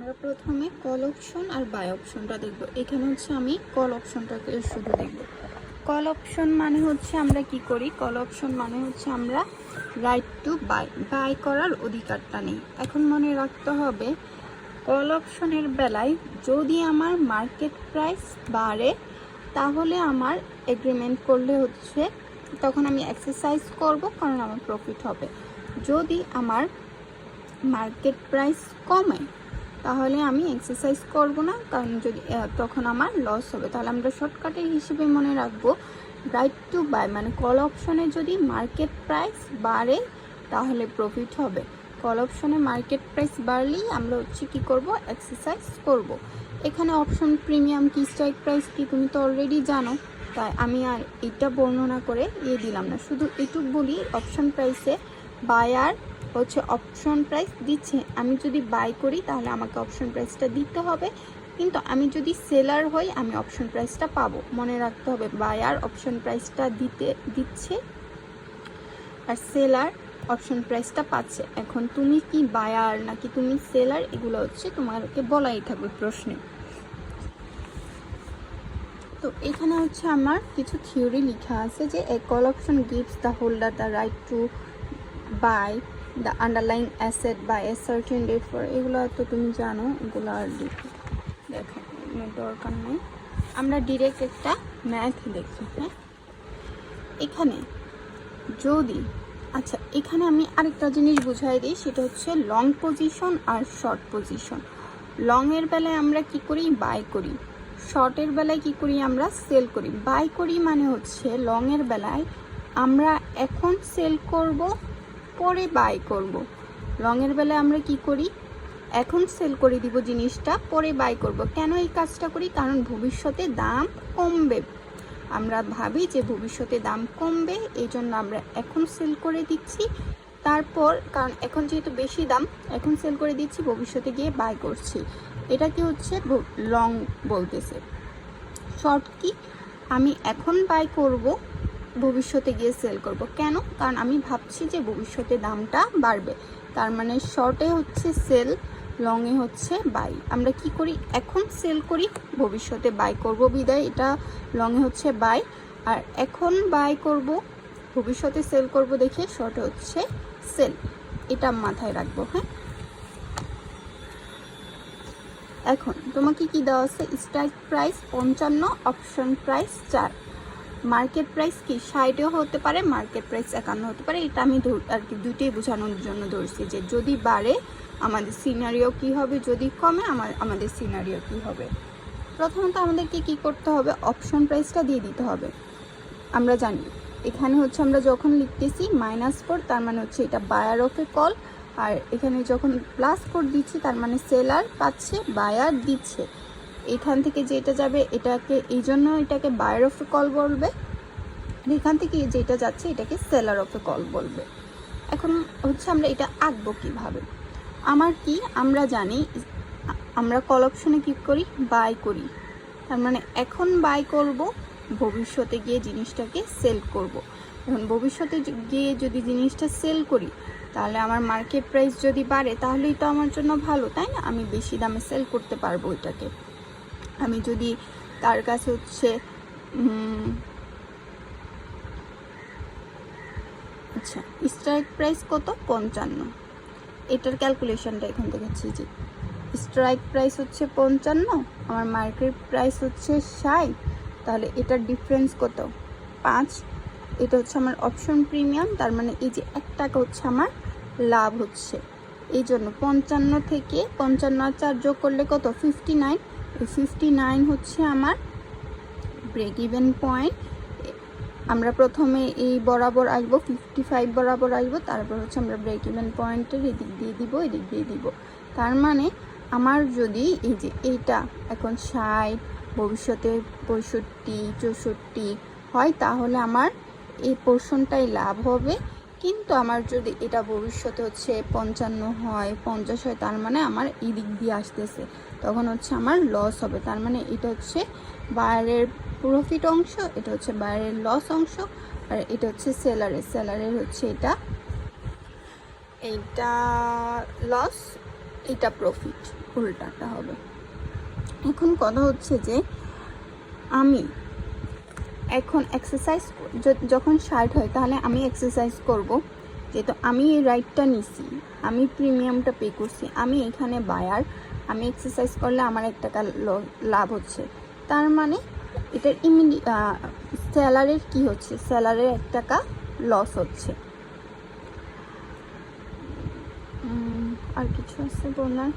আমরা প্রথমে call option R by অপশনটা দেখব। এখানে হচ্ছে আমি কল অপশনটাকে শুধু দেখব। কল অপশন মানে হচ্ছে আমরা কি করি, কল অপশন মানে হচ্ছে আমরা রাইট টু বাই করার অধিকারটা নেই। এখন মনে রাখতে হবে কল অপশনের বেলায় যদি আমার মার্কেট প্রাইস বাড়ে তাহলে আমার এগ্রিমেন্ট করলে হচ্ছে তখন আমি এক্সারসাইজ করব, কারণ আমার প্রফিট হবে। যদি আমার মার্কেট প্রাইস কমে তাহলে আমি এক্সারসাইজ করব না, কারণ যদি তখন আমার লস হবে। তাহলে আমরা শর্টকাটের হিসেবে মনে রাখবো রাইট টু বাই মানে কল অপশনে যদি মার্কেট প্রাইস বাড়ে তাহলে প্রফিট হবে। কল অপশনে মার্কেট প্রাইস বাড়লেই আমরা হচ্ছে কী করব, এক্সারসাইজ করব। এখানে অপশন প্রিমিয়াম কি, স্ট্রাইক প্রাইস কি তুমি তো অলরেডি জানো, তাই আমি আর এটা বর্ণনা করে দিলাম না। শুধু এটুক বলি অপশন প্রাইসে বায়ার হচ্ছে অপশন প্রাইস দিচ্ছে, আমি যদি বাই করি তাহলে আমাকে অপশন প্রাইসটা দিতে হবে, কিন্তু আমি যদি সেলার হই আমি অপশন প্রাইসটা পাবো। মনে রাখতে হবে বায়ার অপশন প্রাইসটা দিচ্ছে আর সেলার অপশন প্রাইসটা পাচ্ছে। এখন তুমি কি বায়ার নাকি তুমি সেলার, এগুলো হচ্ছে তোমাকে বলাই থাকবে প্রশ্নে। তো এখানে হচ্ছে আমার কিছু থিওরি লেখা আছে যে a call option gives the holder the right to buy the underlying asset by a certain date for, এগুলো তো তুমি জানো, এগুলো আর দেখো দরকার নেই। আমরা ডিরেক্ট একটা ম্যাথ দেখি। হ্যাঁ, এখানে যদি এখানে আমি আরেকটা জিনিস বুঝাই দিই, সেটা হচ্ছে লং পজিশন আর শর্ট পজিশন। লংয়ের বেলায় আমরা কি করি, বাই করি। শর্টের বেলায় কি করি, আমরা সেল করি। বাই করি মানে হচ্ছে লংয়ের বেলায় আমরা এখন সেল করব, পরে বাই করব। লংয়ের বেলায় আমরা কি করি, এখন সেল করে দিব জিনিসটা, পরে বাই করব। কেন এই কাজটা করি, কারণ ভবিষ্যতে দাম কমবে। আমরা ভাবি যে ভবিষ্যতে দাম কমবে, এই জন্য আমরা এখন সেল করে দিচ্ছি। তারপর কারণ এখন যেহেতু বেশি দাম, এখন সেল করে দিচ্ছি, ভবিষ্যতে গিয়ে বাই করছি। এটা কি হচ্ছে লং বলতেছে। শর্ট কি, আমি এখন বাই করব, ভবিষ্যতে গিয়ে সেল করব। কেন, কারণ আমি ভাবছি যে ভবিষ্যতে দামটা বাড়বে। তার মানে শর্টে হচ্ছে সেল, লংয়ে হচ্ছে বাই। আমরা কি করি, এখন সেল করি, ভবিষ্যতে বাই করব বিদায় এটা লংয়ে হচ্ছে বাই। আর এখন বাই করব, ভবিষ্যতে সেল করব দেখে শর্টে হচ্ছে সেল। এটা মাথায় রাখবো। হ্যাঁ, এখন তোমাকে কি দেওয়া আছে, strike price 55, option price 4, market price কি 60ও হতে পারে, মার্কেট প্রাইস 51 হতে পারে। এটা আমি আর কি দুইটাই বোঝানোর জন্য ধরছি যে যদি বাড়ে আমাদের সিনারিও কি হবে, যদি কমে আমাদের সিনারিও কি হবে। প্রথমত আমাদেরকে কি করতে হবে, অপশন প্রাইসটা দিয়ে দিতে হবে। আমরা জানি এখানে হচ্ছে আমরা যখন লিখতেছি -4 তার মানে হচ্ছে এটা বায়ার অফ এ কল, আর এখানে যখন +4 দিচ্ছি তার মানে সেলার পাচ্ছে, বায়ার দিচ্ছে। এখান থেকে যেটা যাবে এটাকে, এই জন্য এটাকে বায়ার অফ এ কল বলবে, আর এখান থেকে যেটা যাচ্ছে এটাকে সেলার অফ এ কল বলবে। এখন হচ্ছে আমরা এটা আঁকবো কিভাবে, আমার কি আমরা জানি আমরা কল অপশনে কি করি, বাই করি। তার মানে এখন বাই করব, ভবিষ্যতে গিয়ে জিনিসটাকে সেল করব। এখন ভবিষ্যতে গিয়ে যদি জিনিসটা সেল করি তাহলে আমার মার্কেট প্রাইস যদি বাড়ে তাহলেই তো আমার জন্য ভালো, তাই না? আমি বেশি দামে সেল করতে পারবো এটাকে। আমি যদি তার কাছে হচ্ছে স্ট্রাইক প্রাইস কত, 55, এটার ক্যালকুলেশনটা এখান থেকে যে স্ট্রাইক প্রাইস হচ্ছে 55, আমার মার্কেট প্রাইস হচ্ছে 60, তাহলে এটার ডিফারেন্স কত, 5। এটা হচ্ছে আমার অপশন প্রিমিয়াম, তার মানে এই যে 1 টাকা হচ্ছে আমার লাভ হচ্ছে। এই জন্য 55 থেকে 55 আর 4 যোগ করলে কত, 59। এই 59 হচ্ছে আমার ব্রেক ইভেন পয়েন্ট। আমরা প্রথমে এই বরাবর আসবো, 55 বরাবর আসবো, তারপর হচ্ছে আমরা ব্রেক ইভেন পয়েন্টের এদিক দিয়ে দিব, এদিক দিয়ে দিব। তার মানে আমার যদি এই যে এইটা এখন 60, ভবিষ্যতে 65, 64 হয় তাহলে আমার এই পোর্শনটাই লাভ হবে। কিন্তু আমার যদি এটা ভবিষ্যতে হচ্ছে 55 হয়, 50 হয়, তার মানে আমার এই দিক দিয়ে আসতেছে, তখন হচ্ছে আমার লস হবে। তার মানে এটা হচ্ছে বায়ারের প্রফিট অংশ, এটা হচ্ছে বায়ারের লস অংশ, আর এটা হচ্ছে সেলারের হচ্ছে এটা লস, এটা প্রফিট, উল্টাটা হবে। এখন কথা হচ্ছে যে আমি এখন এক্সারসাইজ যখন 60 হয় তাহলে আমি এক্সারসাইজ করব, যেহেতু আমি এই রাইটটা নিছি, আমি প্রিমিয়ামটা পে করছি, আমি এখানে বায়ার, আমি এক্সারসাইজ করলে আমার 1 টাকা লাভ হচ্ছে। তার মানে এটার সেলারের কি হচ্ছে, সেলারের 1 টাকা লস হচ্ছে। আর কিছু আছে বলার?